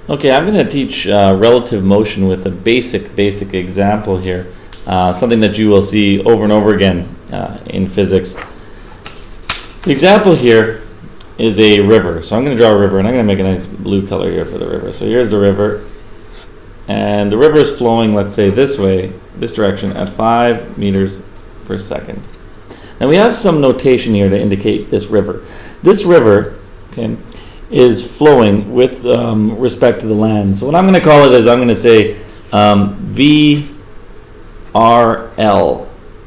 Okay, I'm going to teach relative motion with a basic example here. Something that you will see over and over again in physics. The example here is a river. So I'm going to draw a river, and I'm going to make a nice blue color here for the river. So here's the river, and the river is flowing, let's say, this way, this direction, at 5 meters per second. Now we have some notation here to indicate this river. This river, okay, is flowing with respect to the land. So what I'm going to call it is I'm going to say VRL,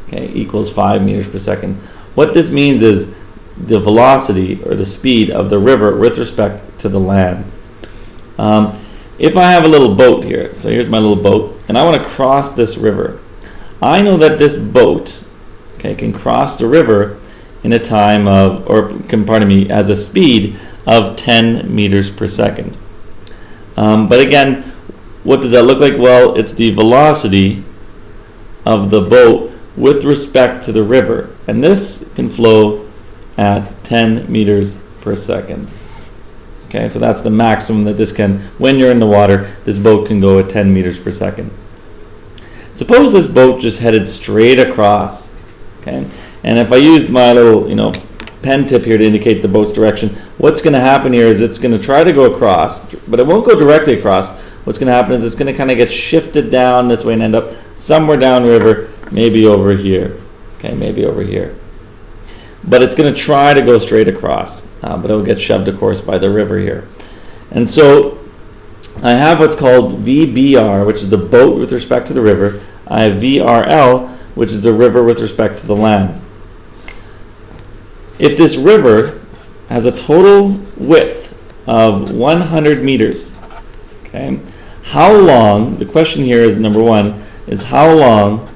okay, equals 5 meters per second. What this means is the velocity or the speed of the river with respect to the land. If I have a little boat here, so here's my little boat, and I want to cross this river, I know that this boat, okay, can cross the river in a time of, has a speed of 10 meters per second. But again, what does that look like? Well, it's the velocity of the boat with respect to the river, and this can flow at 10 meters per second. Okay, so that's the maximum that this can, when you're in the water, this boat can go at 10 meters per second. Suppose this boat just headed straight across, okay? And if I use my little, pen tip here to indicate the boat's direction, what's going to happen here is it's going to try to go across, but it won't go directly across. What's going to happen is it's going to kind of get shifted down this way and end up somewhere downriver, maybe over here. Okay, maybe over here. But it's going to try to go straight across, but it'll get shoved, of course, by the river here. And so I have what's called VBR, which is the boat with respect to the river. I have VRL, which is the river with respect to the land. If this river has a total width of 100 meters, okay, how long, the question here is, number one, is how long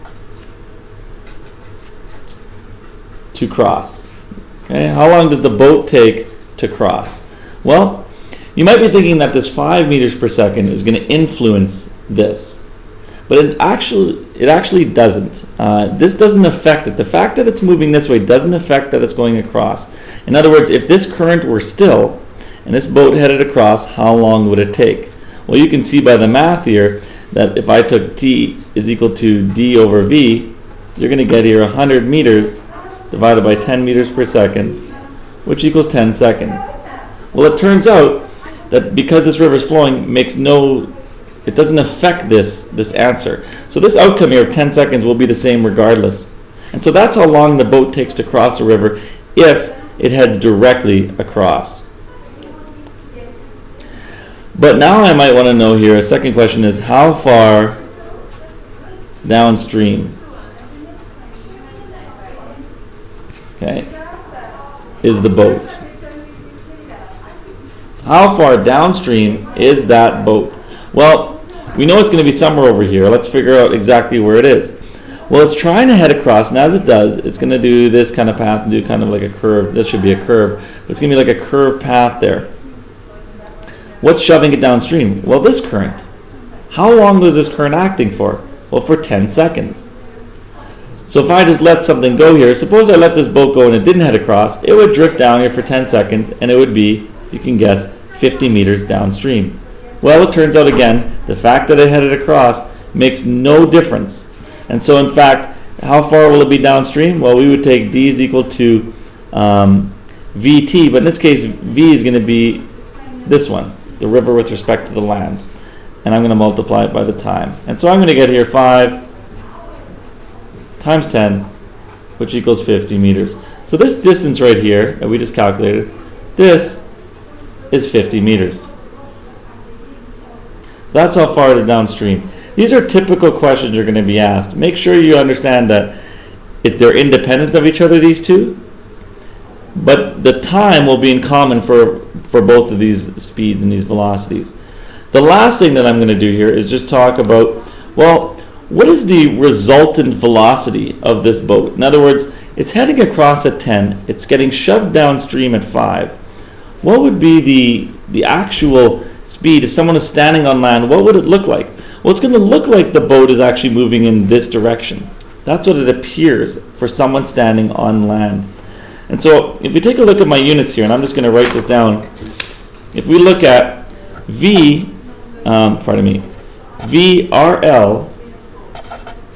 to cross? Okay, how long does the boat take to cross? Well, you might be thinking that this 5 meters per second is going to influence this. But it actually doesn't. This doesn't affect it. The fact that it's moving this way doesn't affect that it's going across. In other words, if this current were still and this boat headed across, how long would it take? Well, you can see by the math here that if I took T is equal to D over V, you're going to get here 100 meters divided by 10 meters per second, which equals 10 seconds. Well, it turns out that because this river is flowing, it doesn't affect this answer. So this outcome here of 10 seconds will be the same regardless. And so that's how long the boat takes to cross a river if it heads directly across. But now I might want to know here, a second question is, how far downstream, okay, is the boat? How far downstream is that boat? Well, we know it's going to be somewhere over here. Let's figure out exactly where it is. Well, it's trying to head across, and as it does, it's going to do this kind of path and do kind of like a curve. This should be a curve. But it's going to be like a curved path there. What's shoving it downstream? Well, this current. How long was this current acting for? Well, for 10 seconds. So if I just let something go here, suppose I let this boat go and it didn't head across, it would drift down here for 10 seconds, and it would be, you can guess, 50 meters downstream. Well, it turns out again, the fact that it headed across makes no difference. And so in fact, how far will it be downstream? Well, we would take D is equal to VT, but in this case, V is going to be this one, the river with respect to the land. And I'm going to multiply it by the time. And so I'm going to get here 5 times 10, which equals 50 meters. So this distance right here that we just calculated, this is 50 meters. That's how far it is downstream. These are typical questions you're going to be asked. Make sure you understand that they're independent of each other, these two, but the time will be in common for both of these speeds and these velocities. The last thing that I'm going to do here is just talk about, well, what is the resultant velocity of this boat? In other words, it's heading across at 10, it's getting shoved downstream at 5. What would be the actual speed if someone is standing on land? What would it look like? Well, it's going to look like the boat is actually moving in this direction. That's what it appears for someone standing on land. And so if we take a look at my units here, and I'm just going to write this down. If we look at V pardon me, VRL,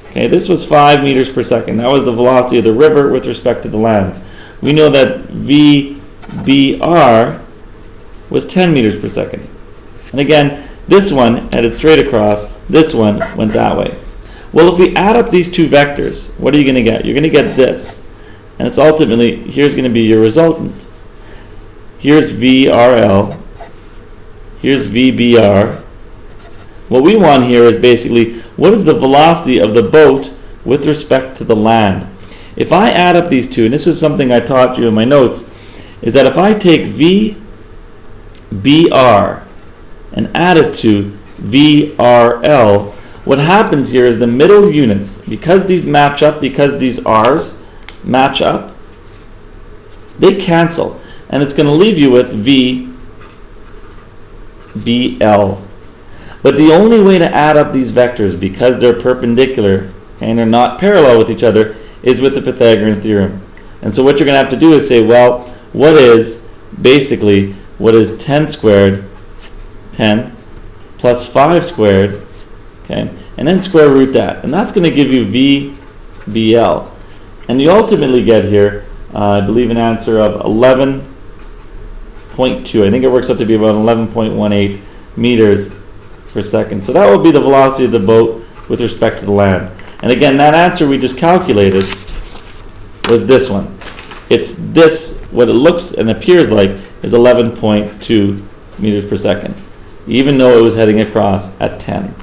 okay, this was 5 meters per second. That was the velocity of the river with respect to the land. We know that VBR was 10 meters per second. And again, this one headed straight across, this one went that way. Well, if we add up these two vectors, what are you going to get? You're going to get this. And it's ultimately, here's going to be your resultant. Here's VRL. Here's VBR. What we want here is basically, what is the velocity of the boat with respect to the land? If I add up these two, and this is something I taught you in my notes, is that if I take VBR and add it to VRL, what happens here is the middle units, because these match up, because these R's match up, they cancel. And it's going to leave you with VBL. But the only way to add up these vectors, because they're perpendicular and are not parallel with each other, is with the Pythagorean theorem. And so what you're going to have to do is say, well, what is 10 squared, 10, plus 5 squared, okay, and then square root that. And that's going to give you VBL. And you ultimately get here, I believe, an answer of 11.2. I think it works out to be about 11.18 meters per second. So that would be the velocity of the boat with respect to the land. And again, that answer we just calculated was this one. It's this, what it looks and appears like is 11.2 meters per second, even though it was heading across at 10.